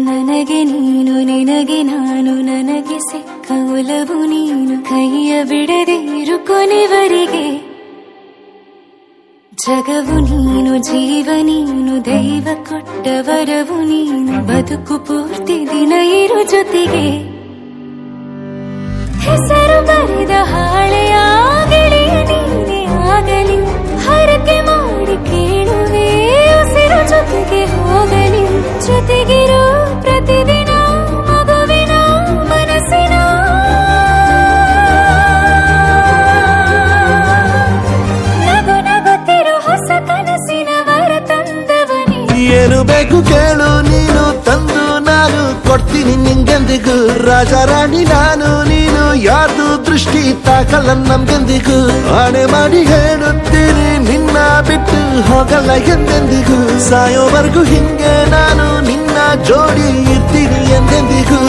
ನನಗೆ ನೀನು ನಿನಗೆ ನಾನು ನನಗೆ ಸಿಕ್ಕ ಒಲವು ನೀನು ಕೈಯ ಬಿಡದೆ ಇರು ಕೊನೆವರೆಗೆ ಜಗವು ನೀನು ಜೀವ ನೀನು ದೈವ ಕೊಟ್ಟ ವರವು ನೀನು ಬದುಕು ಪೂರ್ತಿ ದಿನ ಇರು ಜೊತೆಗೆ ಹೆಸರು ಬರೆದ ಹಾಳೆಯ ಗೆಳೆಯ ನೀನೇ ಆಗಲಿ ಹರಕೆ ಮಾಡಿ ಕೇಳುವೆ ಉಸಿರು ಜೊತೆಗೆ ಹೋಗಲಿ ಜೊತೆಗಿರೋ ಪ್ರತಿದಿನ ಮಗುವಿನ ಮನಸ್ಸಿನ ನಗು ನಗುತ್ತಿರೋ ಹೊಸ ಕನಸಿನ ವರ ತಂದವನೇ ಏನು ಬೇಕು ಕೇಳು ನೀನು ತಂದು ನಾನು ಕೊಡ್ತೀನಿ ನಿಂಗೆಂದಿಗೂ ರಾಜ ರಾಣಿ ನಾನು ನೀನು ಯಾರ್ದು ದೃಷ್ಟಿ ತಾಕಲ್ಲ ನಮ್ಗೆಂದಿಗೂ ಆಣೆ ಮಾಡಿ ಹೇಳುತ್ತೀನಿ ನಿನ್ನ ಬಿಟ್ಟು ಹೋಗಲ್ಲ ಎಂದೆಂದಿಗೂ ಸಾಯೋವರೆಗೂ ಹಿಂಗೆ ನಾನು ನಿನ್ನ ಜೋಡಿ ಇರ್ತೀನಿ ಎಂದೆಂದಿಗೂ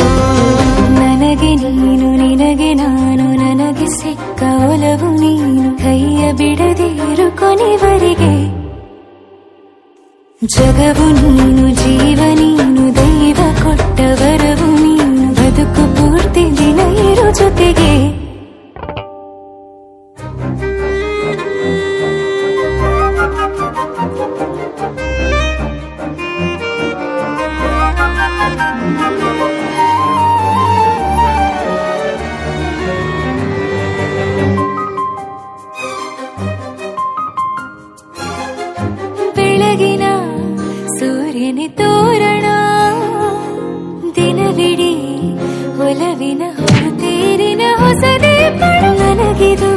ನನಗೆ ನೀನು ನಿನಗೆ ನಾನು ನನಗೆ ಸಿಕ್ಕ ಒಲವು ನೀನು ಕೈಯ ಬಿಡದೆ ಇರು ಕೊನೆವರೆಗೆ ಜಗವು ನೀನು ಜೀವ ನೀನು ದೈವ ಕೊಟ್ಟ ವರವು ನೀನು ಬದುಕು ಪೂರ್ತಿ ದಿನ ಇರು ಜೊತೆಗೆ ಬೆಳಗಿನ ಸೂರ್ಯನ ತೋರಣ ದಿನವಿಡೀ ಒಲವಿನ ಹೊರತೇರಿನ ಹೊಸದೇ ನನಗಿದು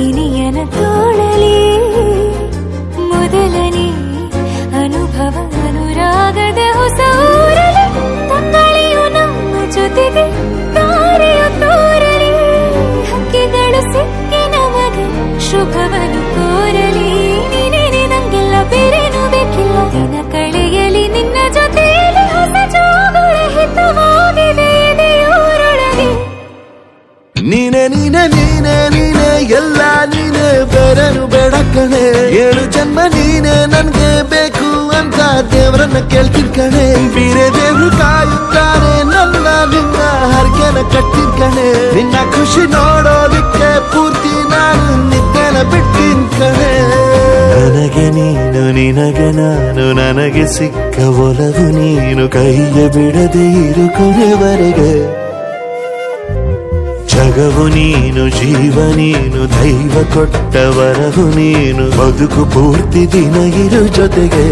ಇನಿಯನ ತೋಳಲಿ ಮೊದಲನೇ ಅನುಭವ ಅನುರಾಗದ ಹೊಸ ಊರಲಿ ತಂಗಳಿಯು ನಮ್ಮ ಜೊತೆಗೆ ತಾರೆಯು ತೋರಲಿ ಹಕ್ಕಿಗಳು ಸಿಕ್ಕಿ ನಮಗೆ ಶುಭವನ್ನು ಕೋರಲಿ ನಂಗೆಲ್ಲ ಬೇರೇನು ಬೇಕಿಲ್ಲ ದಿನ ಕಳೆಯಲಿ ನಿನ್ನ ಜೊತೆಯಲ್ಲಿ ಹೊಸ ಜೋಗುಳ ಹಿತವಾಗಿದೆ ದೇವರೊಳಗೆ ನೀನೆ ನೀನೆ ನೀನೆ ನೀನೆ ಎಲ್ಲ ನೀನೆ ಬೇರೆನು ಬೇಡ ಕಣೆ 7 ಜನ್ಮ ನೀನೆ ನನ್ಗೆ ಬೇಕು ಅಂತ ದೇವರನ್ನ ಕೇಳ್ತೀನಿ ಕಣೆ ಬೇರೆ ದೇವ್ರು ಕಾಯುತ್ತಾರೆ ನನ್ನ ನಿನ್ನ ಹರಕೆನ ಕಟ್ಟಿನ ಕಣೆ ನಿನ್ನ ಖುಷಿ ನೋಡೋದಿಕ್ಕೆ ಪೂರ್ತಿ ನಾನು ನಿದ್ದೆನ ಬಿಟ್ಟಿನ್ ಕಣೆ ನನಗೆ ನೀನು ನಿನಗೆ ನಾನು ನನಗೆ ಸಿಕ್ಕ ಒಲವು ನೀನು ಕೈಯ ಬಿಡದೆ ಇರು ಕೊನೆವರೆಗೆ ಜಗವು ನೀನು ಜೀವ ನೀನು ದೈವ ಕೊಟ್ಟ ವರವು ನೀನು ಬದುಕು ಪೂರ್ತಿ ದಿನ ಇರು ಜೊತೆಗೆ